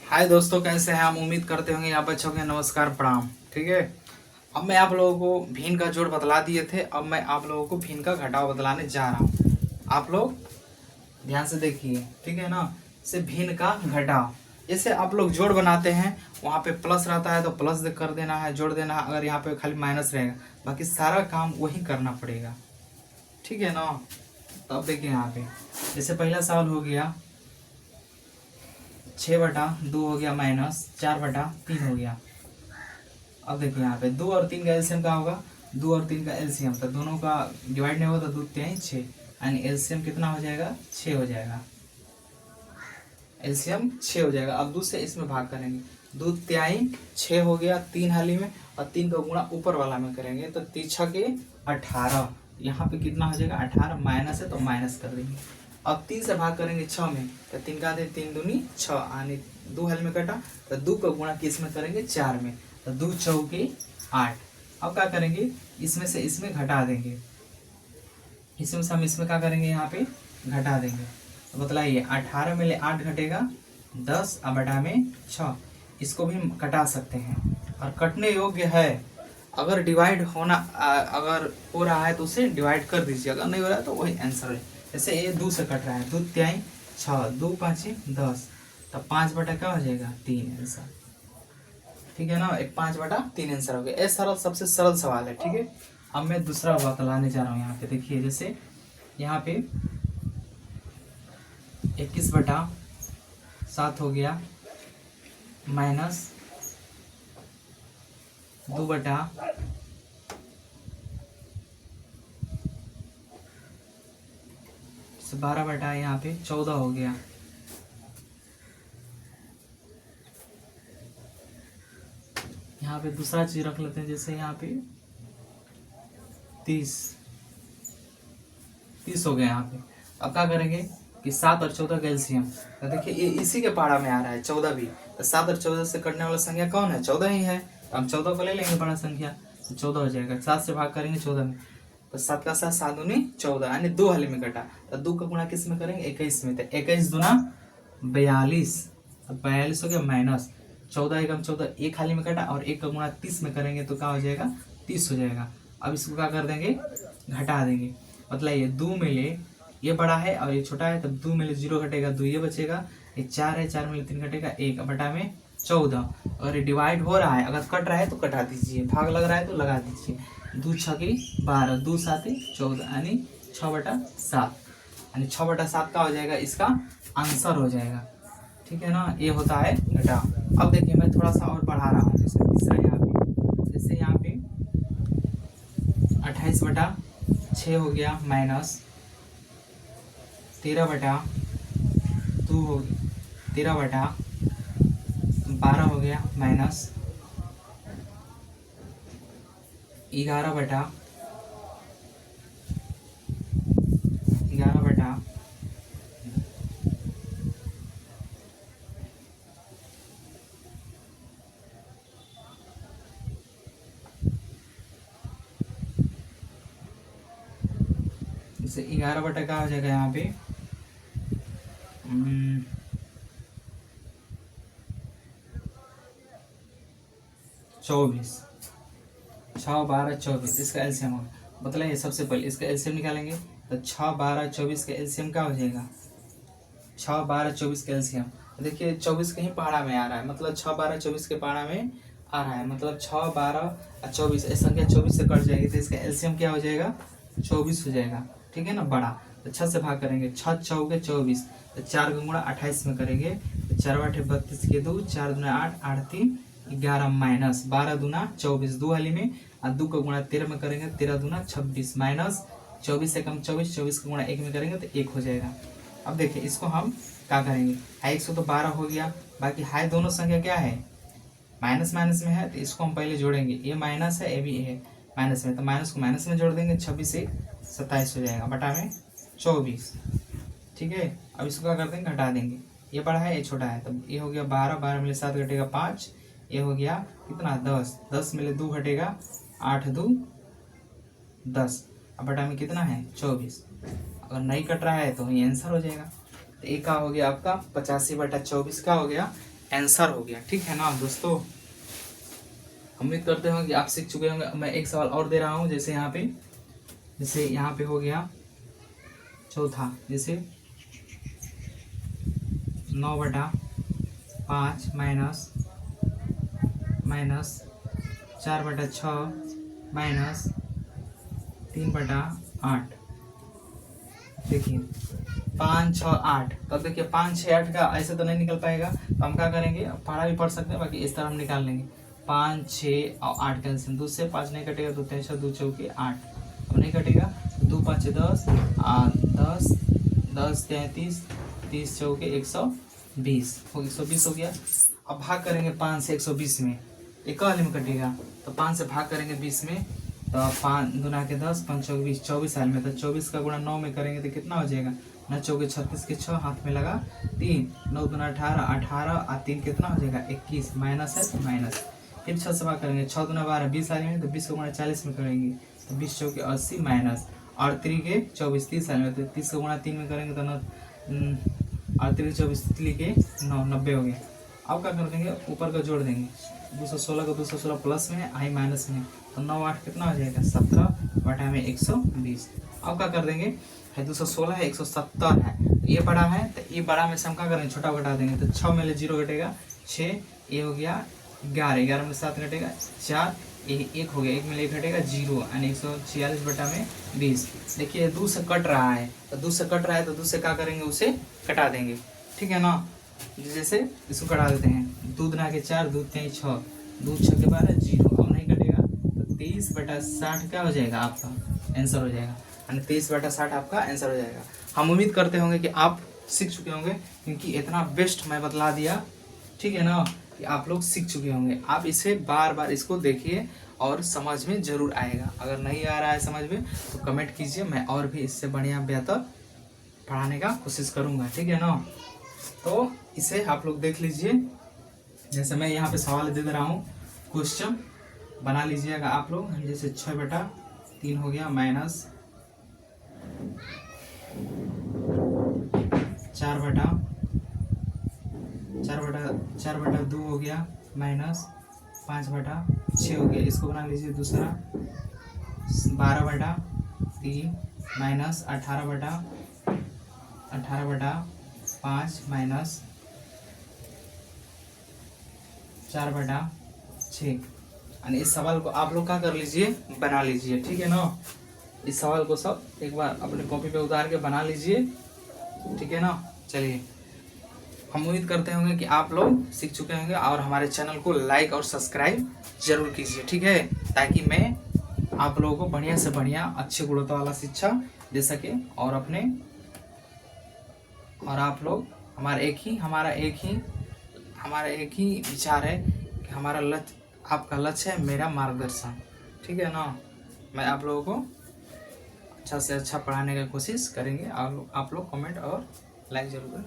हाय दोस्तों, कैसे हैं? हम उम्मीद करते होंगे आप अच्छे होंगे। नमस्कार, प्रणाम। ठीक है, अब मैं आप लोगों को भिन्न का जोड़ बतला दिए थे। अब मैं आप लोगों को भिन्न का घटाव बतलाने जा रहा हूँ। आप लोग ध्यान से देखिए, ठीक है ना। से भिन्न का घटाव, जैसे आप लोग जोड़ बनाते हैं, वहाँ पे प्लस रहता है तो प्लस कर देना है, जोड़ देना है। अगर यहाँ पे खाली माइनस रहेगा, बाकी सारा काम वही करना पड़ेगा, ठीक है ना। तो अब देखिए यहाँ पे, जैसे पहला सवाल हो गया 6/2 हो गया माइनस 4/3 हो गया। अब देखिए यहाँ पे 2 और 3 का एलसीएम क्या होगा? 2 और 3 का एलसीएम, तो दोनों का डिवाइड नहीं होगा तो 2 3 6, यानी एलसीएम कितना हो जाएगा? 6 हो जाएगा। एलसीएम 6 हो जाएगा। अब 2 से इसमें भाग करेंगे, 2 तिहाई 6 हो गया 3 हाली में, और 3 का गुणा ऊपर वाला में करेंगे तो 3 6 के 18। यहाँ पे कितना हो जाएगा? 18 माइनस है तो माइनस कर देंगे। अब 3 से भाग करेंगे 6 में, तो 3 का दे 3 दूनी 6, यानी 2 हाली में कटा, तो 2 का गुणा किस में करेंगे? 4 में, तो 2 चौके 8। अब क्या करेंगे? इसमें से इसमें घटा देंगे, इसमें से हम इसमें क्या करेंगे? यहाँ पे घटा देंगे। तो बतलाइए, 18 में ले 8 घटेगा 10, अब बटा में 6। इसको भी हम कटा सकते हैं और कटने योग्य है। अगर डिवाइड होना अगर हो रहा है तो उसे डिवाइड कर दीजिए, अगर नहीं हो रहा है तो वही आंसर है। जैसे ये 2 से कट रहा है, 2 तिहाई 6, 2 5 10, तब 5 बटा क्या हो जाएगा? 3 आंसर, ठीक है ना। एक 5/3 आंसर हो गया। ये सरल, सबसे सरल सवाल है, ठीक है। अब मैं दूसरा बतलाने जा रहा हूँ। यहाँ पे देखिए, जैसे यहाँ पे 21/7 हो गया माइनस 2 12 यहाँ पे 14 हो गया। यहाँ पे दूसरा चीज रख लेते हैं, जैसे यहाँ पे 30 हो गया यहाँ पे। अब क्या करेंगे कि 7 और 14 का एलसीएम, तो देखिए ये इसी के पारा में आ रहा है 14 भी, तो 7 और 14 से कटने वाला संख्या कौन है? 14 ही है। तो हम 14 को ले लेंगे बड़ा संख्या, तो 14 हो जाएगा। 7 से भाग करेंगे 14 में, तो 7 का 7, 7 दूनी 14, यानी 2 हाली में कटा, तो 2 का गुणा किस में करेंगे? 21 में, तो 21 दूना 42, अब 42 हो गया माइनस 14 एकम 14, एक हाली में कटा, और 1 का गुणा 30 में करेंगे तो क्या हो जाएगा? 30 हो जाएगा। अब इसको क्या कर देंगे? घटा देंगे। मतलब ये 2 में ले, ये बड़ा है और ये छोटा है, तब 2 में ले 0 घटेगा, 2 ये बचेगा। ये 4 है, 4 में ले 3 घटेगा 1, बटा में 14। अगर ये डिवाइड हो रहा है, अगर कट रहा है तो कटा दीजिए, भाग लग रहा है तो लगा दीजिए। 2 6 12, 2 7 14, यानी 6/7, यानी 6/7 का हो जाएगा, इसका आंसर हो जाएगा, ठीक है ना। ये होता है घटाव। अब देखिए, मैं थोड़ा सा और बढ़ा रहा हूँ, जैसे तीसरा यहाँ पे, जैसे यहाँ पे 28/6 हो गया माइनस 13/2 हो गया, 13/12 हो गया माइनस 11/11 जैसे 11 का हो जाएगा यहाँ पे 24, 6 12 24, इसका एलसीएम होगा। मतलब ये सबसे पहले इसका एलसीएम निकालेंगे, तो 6 12 24 का एलसीएम क्या हो जाएगा? 6 12 24 का एलसीएम, देखिए 24 कहीं पहाड़ा में आ रहा है, मतलब 6 12 24 के पहाड़ा में आ रहा है, मतलब 6 12 और 24, संख्या 24 से कट जाएगी, तो इसका एलसीएम क्या हो जाएगा? 24 हो जाएगा, ठीक है ना, बड़ा। तो 6 से भाग करेंगे, 6 चौके 24, तो 4 का गुणा 28 में करेंगे, तो 4 8 32 के 2, 4 दूना 8, 8 3 11 माइनस 12 दूना 24, 2 हाली में, और 2 का गुणा 13 में करेंगे, 13 दूना 26 माइनस 24 से कम 24, 24 का गुणा 1 में करेंगे तो 1 हो जाएगा। अब देखिए, इसको हम क्या करेंगे? हाई 100 तो 12 हो गया, बाकी हाई दोनों संख्या क्या है? माइनस माइनस में है, तो इसको हम पहले जोड़ेंगे। ये माइनस है, ये भी है माइनस में, तो माइनस को माइनस में जोड़ देंगे, 26 से 27 हो जाएगा, बटा में 24, ठीक है। अब इसको क्या कर देंगे? घटा देंगे। ये बड़ा है, ये छोटा है, तो ये हो गया 12, 12 में 7 घटेगा 5, ये हो गया कितना? 10, 10 में 2 घटेगा 8 2 10, अब बटा में कितना है? 24। अगर नहीं कट रहा है तो ये आंसर हो जाएगा। तो एक का हो गया आपका 85/24 का हो गया आंसर हो गया। ठीक है ना दोस्तों, उम्मीद करते हो कि आप सीख चुके होंगे। मैं एक सवाल और दे रहा हूँ, जैसे यहाँ पे हो गया चौथा, जैसे 9/5 माइनस 4/6 माइनस 3/8। देखिए 5 6 8, तब देखिए 5 6 8 का ऐसे तो नहीं निकल पाएगा, तो हम क्या करेंगे, पढ़ा भी पढ़ सकते हैं, बाकी इस तरह हम निकाल लेंगे। 5 6 और 8 का एल्सियम, 2 से 5 नहीं कटेगा, 2 3 6 2 चौके 8, अब नहीं कटेगा, 2 5 10 10 10 33 30 चौके 120 हो, 120 हो गया। अब भाग करेंगे 5 से 120 में, एक वाले में कटेगा, तो 5 से भाग करेंगे 20 में, तो 5 दूना के 10 5 चौके 20, 24 साल में, तो 24 का गुणा 9 में करेंगे तो कितना हो जाएगा, 9 चौके 36 के 6, हाथ में लगा 3, 9 दूना 18 18 और 3 कितना हो जाएगा 21, माइनस है तो माइनस। फिर 6 से भाग करेंगे, 6 दूना 12 20 साल में, तो 20 का गुणा 40 में करेंगे तो 20 चौके 80 माइनस, और 3 के 24 30 साल में, तो 30 का गुणा 3 में करेंगे तो 9 और 3 24 3 के 9 90 हो गया। अब क्या कर देंगे, ऊपर का जोड़ देंगे, 216 को 216 प्लस में आई माइनस में, तो 9 8 कितना हो जाएगा 17/120। अब क्या कर देंगे, 216 है 170 है, ये बड़ा है, तो ये बड़ा में से हम क्या करेंगे, छोटा घटा देंगे, तो 6 में 0 घटेगा 6, ये हो गया 11, 11 में 7 घटेगा 4, ये 1 हो गया, 1 में 1 घटेगा 0, यानी 146/20। देखिए 2 से कट रहा है, तो 2 से कट रहा है, तो 2 से क्या करेंगे, उसे कटा देंगे। ठीक है ना, जैसे इसको कटा देते हैं, 2 दूना के 4 2 3 6 2 6 के 12 0, अब नहीं कटेगा, तो 23/60 क्या हो जाएगा, आपका आंसर हो जाएगा, यानी 23/60 आपका आंसर हो जाएगा। हम उम्मीद करते होंगे कि आप सीख चुके होंगे, क्योंकि इतना बेस्ट मैं बतला दिया। ठीक है ना, कि आप लोग सीख चुके होंगे। आप इसे बार बार इसको देखिए और समझ में ज़रूर आएगा। अगर नहीं आ रहा है समझ में तो कमेंट कीजिए, मैं और भी इससे बढ़िया बेहतर पढ़ाने का कोशिश करूँगा। ठीक है ना, तो इसे आप लोग देख लीजिए, जैसे मैं यहाँ पे सवाल दे रहा हूँ, क्वेश्चन बना लीजिएगा आप लोग। जैसे 6/3 हो गया, माइनस 4/2 हो गया, माइनस 5/6 हो गया। इसको बना लीजिए दूसरा, 12/3 माइनस 18/5 माइनस 4/6। यानी इस सवाल को आप लोग क्या कर लीजिए, बना लीजिए। ठीक है ना, इस सवाल को सब एक बार अपने कॉपी पे उतार के बना लीजिए। ठीक है ना, चलिए, हम उम्मीद करते होंगे कि आप लोग सीख चुके होंगे, और हमारे चैनल को लाइक और सब्सक्राइब जरूर कीजिए। ठीक है, ताकि मैं आप लोगों को बढ़िया से बढ़िया अच्छी गुणवत्ता वाला शिक्षा दे सके, और आप लोग हमारा एक ही विचार है कि हमारा लक्ष्य, आपका लक्ष्य है मेरा मार्गदर्शन। ठीक है ना, मैं आप लोगों को अच्छा से अच्छा पढ़ाने की कोशिश करेंगे। आप लोग कमेंट और लाइक जरूर करें।